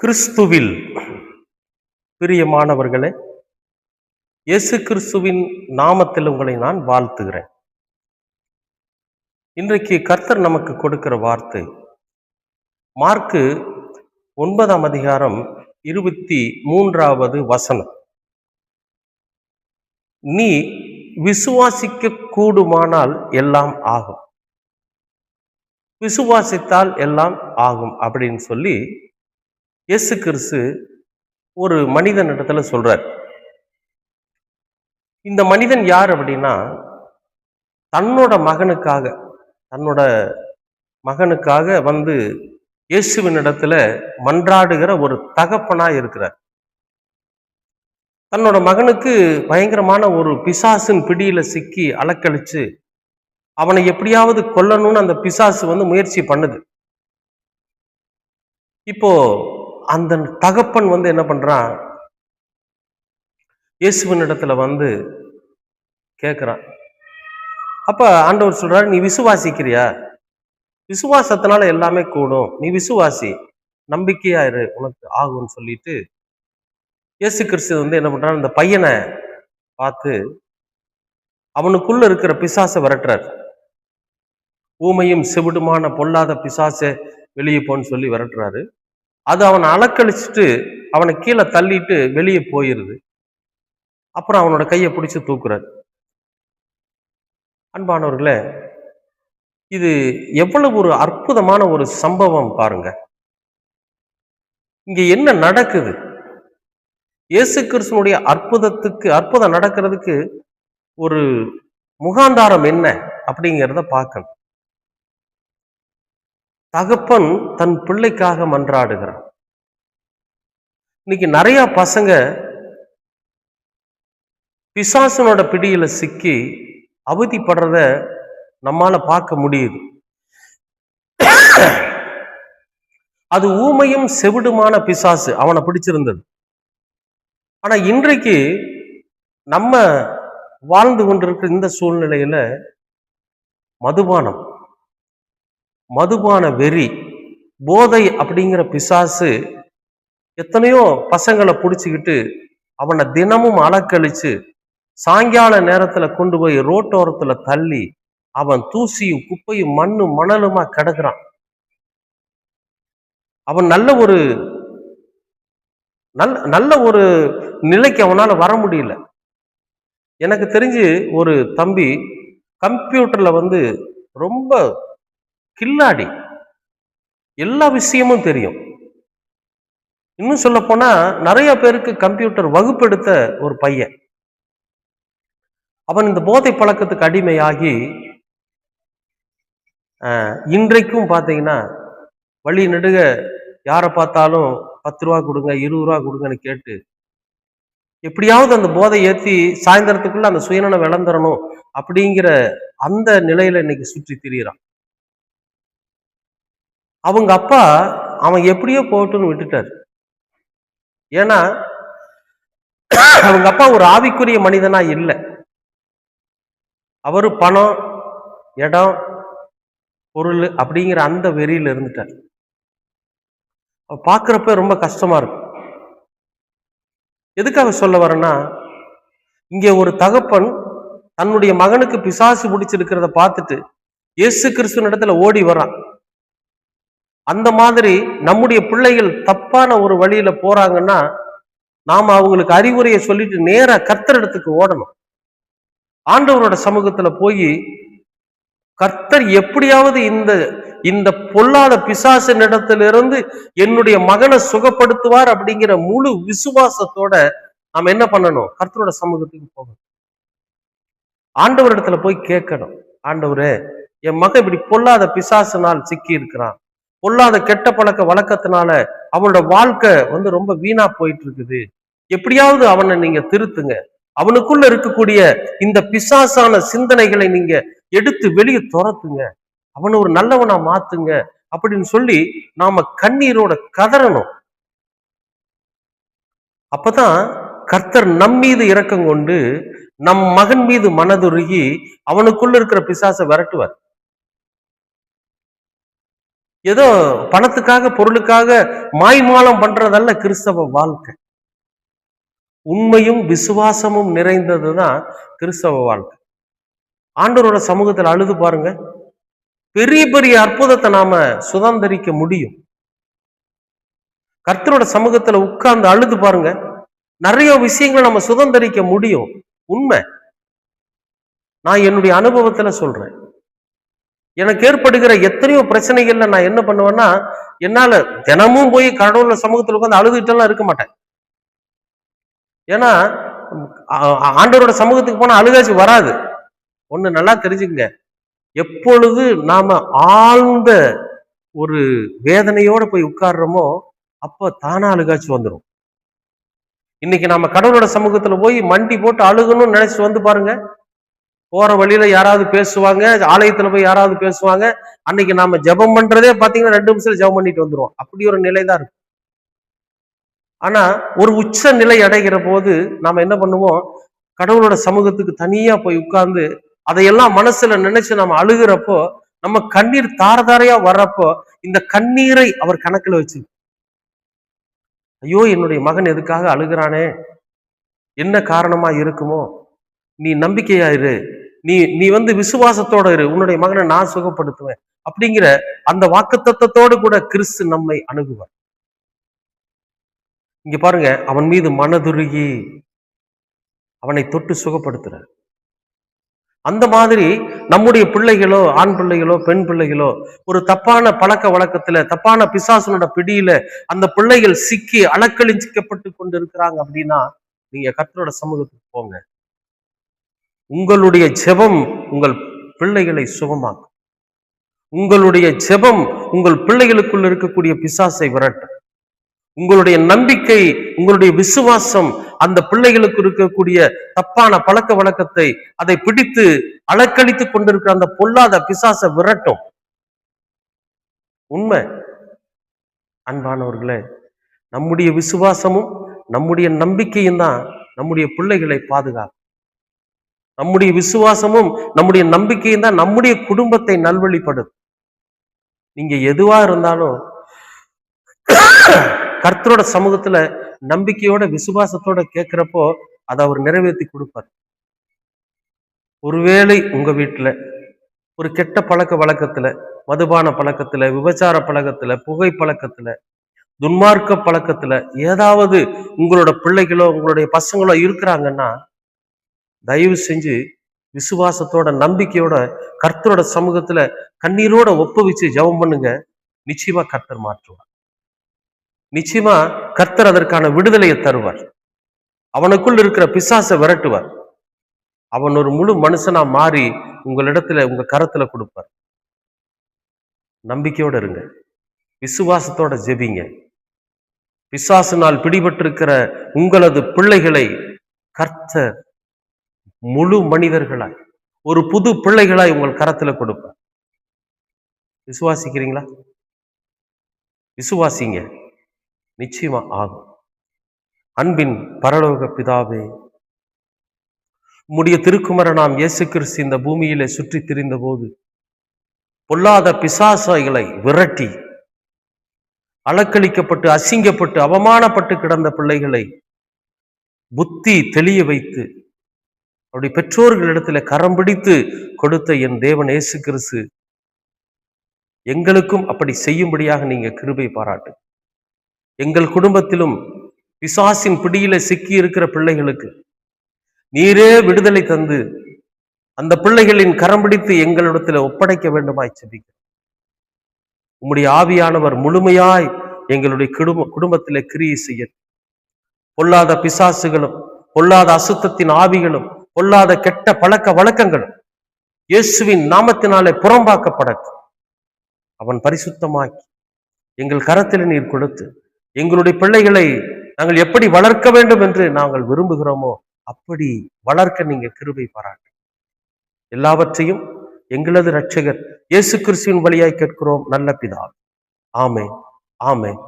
கிறிஸ்துவில் பிரியமானவர்களே, இயேசு கிறிஸ்துவின் நாமத்தில் உங்களை நான் வாழ்த்துகிறேன். இன்றைக்கு கர்த்தர் நமக்கு கொடுக்கிற வார்த்தை மார்க்கு 9ஆம் அதிகாரம் 23வது வசனம். நீ விசுவாசிக்க கூடுமானால் எல்லாம் ஆகும், விசுவாசித்தால் எல்லாம் ஆகும் அப்படின்னு சொல்லி இயேசு கிறிஸ்து ஒரு மனிதனிடத்துல சொல்றார். இந்த மனிதன் யார் அப்படின்னா, தன்னோட மகனுக்காக வந்து இயேசுவின் இடத்துல மன்றாடுகிற ஒரு தகப்பனா இருக்கிறார். தன்னோட மகனுக்கு பயங்கரமான ஒரு பிசாசின் பிடியில சிக்கி அலக்கழிச்சு அவனை எப்படியாவது கொல்லணும்னு அந்த பிசாசு வந்து முயற்சி பண்ணுது. இப்போ அந்த தகப்பன் வந்து என்ன பண்றான், இயேசுவின் இடத்துல வந்து கேட்கிறான். அப்ப ஆண்டவர் சொல்றாரு, நீ விசுவாசிக்கிறியா? விசுவாசத்தினால எல்லாமே கூடும், நீ விசுவாசி, நம்பிக்கையா இரு, உனக்கு ஆகும்னு சொல்லிட்டு இயேசு கிறிஸ்து வந்து என்ன பண்றான், இந்த பையனை பார்த்து அவனுக்குள்ள இருக்கிற பிசாசை விரட்டுறார். ஊமையும் செவிடுமான பொல்லாத பிசாசை வெளியே போன்னு சொல்லி விரட்டுறாரு. அது அவனை அலக்கழிச்சுட்டு அவனை கீழே தள்ளிட்டு வெளியே போயிருது. அப்புறம் அவனோட கையை பிடிச்சு தூக்குறாரு. அன்பானவர்களே, இது எவ்வளவு ஒரு அற்புதமான ஒரு சம்பவம் பாருங்க. இங்க என்ன நடக்குது? இயேசு கிறிஸ்துனுடைய அற்புதம் நடக்கிறதுக்கு ஒரு முகாந்தாரம் என்ன அப்படிங்கிறத பார்க்கணும். தகப்பன் தன் பிள்ளைக்காக மன்றாடுகிறான். இன்னைக்கு நிறைய பசங்க பிசாசனோட பிடியில சிக்கி அவதிப்படுறத நம்மால பார்க்க முடியுது. அது ஊமையும் செவிடுமான பிசாசு அவனை பிடிச்சிருந்தது. ஆனா இன்றைக்கு நம்ம வாழ்ந்து கொண்டிருக்கிற இந்த சூழ்நிலையில மதுபான வெறி, போதை அப்படிங்கிற பிசாசு எத்தனையோ பசங்களை பிடிச்சிக்கிட்டு அவனை தினமும் அலக்கழிச்சு சாயங்கால நேரத்துல கொண்டு போய் ரோட்டோரத்துல தள்ளி அவன் தூசியும் குப்பையும் மண்ணும் மணலுமா கிடக்குறான். அவன் நல்ல ஒரு நிலைக்கு அவனால வர முடியல. எனக்கு தெரிஞ்சு ஒரு தம்பி கம்ப்யூட்டர்ல வந்து ரொம்ப கில்லாடி, எல்லா விஷயமும் தெரியும். இன்னும் சொல்ல போனா நிறைய பேருக்கு கம்ப்யூட்டர் வகுப்பெடுத்த ஒரு பையன். அவன் இந்த போதை பழக்கத்துக்கு அடிமையாகி இன்றைக்கும் பார்த்தீங்கன்னா வழி நெடுக யாரை பார்த்தாலும் 10 ரூபா கொடுங்க, 20 ரூபா கொடுங்கன்னு கேட்டு எப்படியாவது அந்த போதை ஏற்றி சாயந்தரத்துக்குள்ள அந்த சுயநலம் இழந்துடணும் அப்படிங்கிற அந்த நிலையில இன்னைக்கு சுற்றி திரியிறான். அவங்க அப்பா அவன் எப்படியோ போட்டுன்னு விட்டுட்டாரு. ஏன்னா அவங்க அப்பா ஒரு ஆவிக்குரிய மனிதனா இல்லை. அவரு பணம், இடம், பொருள் அப்படிங்கிற அந்த வெறியில இருந்துட்டார். பார்க்கிறப்ப ரொம்ப கஷ்டமா இருக்கும். எதுக்காக சொல்ல வரேன்னா, இங்கே ஒரு தகப்பன் தன்னுடைய மகனுக்கு பிசாசு பிடிச்சிருக்கிறத பார்த்துட்டு இயேசு கிறிஸ்துவின் இடத்துல ஓடி வரான். அந்த மாதிரி நம்முடைய பிள்ளைகள் தப்பான ஒரு வழியில போறாங்கன்னா நாம அவங்களுக்கு அறிவுரையை சொல்லிட்டு நேரா கர்த்தர் இடத்துக்கு ஓடணும். ஆண்டவரோட சமூகத்துல போய் கர்த்தர் எப்படியாவது இந்த பொல்லாத பிசாசின் இடத்திலிருந்து என்னுடைய மகனை சுகப்படுத்துவார் அப்படிங்கிற முழு விசுவாசத்தோட நாம என்ன பண்ணணும், கர்த்தரோட சமூகத்துக்கு போகணும். ஆண்டவர் இடத்துல போய் கேட்கணும், ஆண்டவரே என் மகன் இப்படி பொல்லாத பிசாசினால் சிக்கி இருக்கிறான், பொல்லாத கெட்ட பழக்க வழக்கத்தினால அவனோட வாழ்க்கை வந்து ரொம்ப வீணா போயிட்டு இருக்குது, எப்படியாவது அவனை நீங்க திருத்துங்க, அவனுக்குள்ள இருக்கக்கூடிய இந்த பிசாசான சிந்தனைகளை நீங்க எடுத்து வெளியே துரத்துங்க, அவனை ஒரு நல்லவனா மாத்துங்க அப்படின்னு சொல்லி நாம கண்ணீரோட கதறணும். அப்பதான் கர்த்தர் நம் மீது இரக்கம் கொண்டு நம் மகன் மீது மனதுருகி அவனுக்குள்ள இருக்கிற பிசாசை விரட்டுவார். ஏதோ பணத்துக்காக பொருளுக்காக மாய்மாலம் பண்றதல்ல கிறிஸ்தவ வாழ்க்கை. உண்மையும் விசுவாசமும் நிறைந்ததுதான் கிறிஸ்தவ வாழ்க்கை. ஆண்டவரோட சமூகத்தில் அழுது பாருங்க, பெரிய பெரிய அற்புதத்தை நாம சுதந்திரிக்க முடியும். கர்த்தரோட சமூகத்துல உட்கார்ந்து அழுது பாருங்க, நிறைய விஷயங்களை நம்ம சுதந்திரிக்க முடியும். உண்மை. நான் என்னுடைய அனுபவத்துல சொல்றேன். எனக்கு ஏற்படுகிற எத்தனையோ பிரச்சனைகள்ல நான் என்ன பண்ணுவேன்னா, என்னால தினமும் போய் கடவுள சமூகத்துல உட்கார்ந்து அழுதுகிட்டு எல்லாம் இருக்க மாட்டேன். ஏன்னா ஆண்டவரோட சமூகத்துக்கு போனா அழுகாச்சி வராது. ஒண்ணு நல்லா தெரிஞ்சுக்கங்க, எப்பொழுது நாம ஆழ்ந்த ஒரு வேதனையோட போய் உட்கார்றோமோ அப்ப தானா அழுகாச்சி வந்துடும். இன்னைக்கு நாம கடவுளோட சமூகத்துல போய் மண்டி போட்டு அழுகணும்னு நினைச்சு வந்து பாருங்க, போற வழியில யாராவது பேசுவாங்க, ஆலயத்துல போய் யாராவது பேசுவாங்க. அன்னைக்கு நாம ஜெபம் பண்றதே பாத்தீங்கன்னா 2 நிமிஷம் ஜெபம் பண்ணிட்டு வந்துருவோம். அப்படி ஒரு நிலைதான் இருக்கு. ஆனா ஒரு உச்ச நிலை அடைகிற போது நாம என்ன பண்ணுவோம், கடவுளோட சமூகத்துக்கு தனியா போய் உட்கார்ந்து அதையெல்லாம் மனசுல நினைச்சு நம்ம அழுகிறப்போ, நம்ம கண்ணீர் தாரதாரையா வர்றப்போ இந்த கண்ணீரை அவர் கணக்குல வச்சு, ஐயோ என்னுடைய மகன் எதுக்காக அழுகிறானே, என்ன காரணமா இருக்குமோ, நீ நம்பிக்கையா இரு, நீ நீ விசுவாசத்தோட இரு, உன்னுடைய மகனை நான் சுகப்படுத்துவேன் அப்படிங்கிற அந்த வாக்குத்தத்தத்தோடு கூட கிறிஸ்து நம்மை அணுகுவார். இங்க பாருங்க, அவன் மீது மனதுருகி அவனை தொட்டு சுகப்படுத்துறார். அந்த மாதிரி நம்முடைய பிள்ளைகளோ, ஆண் பிள்ளைகளோ, பெண் பிள்ளைகளோ ஒரு தப்பான பழக்க வழக்கத்துல, தப்பான பிசாசனோட பிடியில அந்த பிள்ளைகள் சிக்கி அலக்களிக்கப்பட்டு கொண்டு இருக்கிறாங்க அப்படின்னா, நீங்க கர்த்தரோட சமூகத்துக்கு போங்க. உங்களுடைய ஜெபம் உங்கள் பிள்ளைகளை சுகமாக்கும். உங்களுடைய ஜெபம் உங்கள் பிள்ளைகளுக்குள் இருக்கக்கூடிய பிசாசை விரட்டும். உங்களுடைய நம்பிக்கை, உங்களுடைய விசுவாசம் அந்த பிள்ளைகளுக்கு இருக்கக்கூடிய தப்பான பழக்க வழக்கத்தை அதை பிடித்து அலக்களித்துக் கொண்டிருக்கிற அந்த பொல்லாத பிசாசை விரட்டும். உண்மை. அன்பானவர்களே, நம்முடைய விசுவாசமும் நம்முடைய நம்பிக்கையும் தான் நம்முடைய பிள்ளைகளை பாதுகாக்கும். நம்முடைய விசுவாசமும் நம்முடைய நம்பிக்கையும் தான் நம்முடைய குடும்பத்தை நல்வழிப்படுத்தும். நீங்க எதுவா இருந்தாலும் கர்த்தரோட சமூகத்துல நம்பிக்கையோட விசுவாசத்தோட கேட்கிறப்போ அதை அவர் நிறைவேற்றி கொடுப்பார். ஒருவேளை உங்க வீட்டுல ஒரு கெட்ட பழக்க வழக்கத்துல, மதுபான பழக்கத்துல, விபச்சார பழக்கத்துல, புகை பழக்கத்துல, துன்மார்க்க பழக்கத்துல ஏதாவது உங்களோட பிள்ளைகளோ உங்களுடைய பசங்களோ இருக்கிறாங்கன்னா, தயவு செஞ்சு விசுவாசத்தோட நம்பிக்கையோட கர்த்தரோட சமூகத்துல கண்ணீரோட ஒப்புவிச்சு ஜெபம் பண்ணுங்க. நிச்சயமா கர்த்தர் மாற்றுவார். நிச்சயமா கர்த்தர் அதற்கான விடுதலையை தருவார். அவனுக்குள் இருக்கிற பிசாசை விரட்டுவார். அவன் ஒரு முழு மனுஷனா மாறி உங்களிடத்துல உங்க கரத்துல கொடுப்பார். நம்பிக்கையோட இருங்க, விசுவாசத்தோட ஜெபிங்க. பிசாசினால் பிடிபட்டிருக்கிற உங்களது பிள்ளைகளை கர்த்தர் முழு மனிதர்களாய், ஒரு புது பிள்ளைகளாய் உங்கள் கரத்துல கொடுப்பார். விசுவாசிக்கிறீங்களா? விசுவாசிங்க, நிச்சயமா ஆகும். அன்பின் பரலோக பிதாவே, உம்முடைய திருக்குமரனாம் இயேசு கிறிஸ்து இந்த பூமியிலே சுற்றி திரிந்த போது பொல்லாத பிசாசுகளை விரட்டி அலக்களிக்கப்பட்டு அசிங்கப்பட்டு அவமானப்பட்டு கிடந்த பிள்ளைகளை புத்தி தெளிய வைத்து அவருடைய பெற்றோர்களிடத்துல கரம் பிடித்து கொடுத்த என் தேவன் இயேசு கிறிஸ்து எங்களுக்கும் அப்படி செய்யும்படியாக நீங்க கிருபை பாராட்டு. எங்கள் குடும்பத்திலும் பிசாசின் பிடியில சிக்கி இருக்கிற பிள்ளைகளுக்கு நீரே விடுதலை தந்து அந்த பிள்ளைகளின் கரம் பிடித்து எங்களிடத்துல ஒப்படைக்க வேண்டுமாய் செபிக்கிறோம். உம்முடைய ஆவியானவர் முழுமையாய் எங்களுடைய குடும்பத்திலே கிரியை செய்ய, பொல்லாத பிசாசுகளும் பொல்லாத அசுத்தத்தின் ஆவிகளும் பொல்லாத கெட்ட பழக்க வழக்கங்களும் இயேசுவின் நாமத்தினாலே புறம்பாக்கப்படட்டும். அவன் பரிசுத்தமாக்கி எங்கள் கரத்தில் நீர் கொடுத்து எங்களுடைய பிள்ளைகளை நாங்கள் எப்படி வளர்க்க வேண்டும் என்று நாங்கள் விரும்புகிறோமோ அப்படி வளர்க்க நீங்க கிருபை பாராட்டு. எல்லாவற்றையும் எங்களது இரட்சகர் இயேசு கிறிஸ்துவின் வழியாய் கேட்கிறோம் நல்ல பிதாவே. ஆமென், ஆமென்.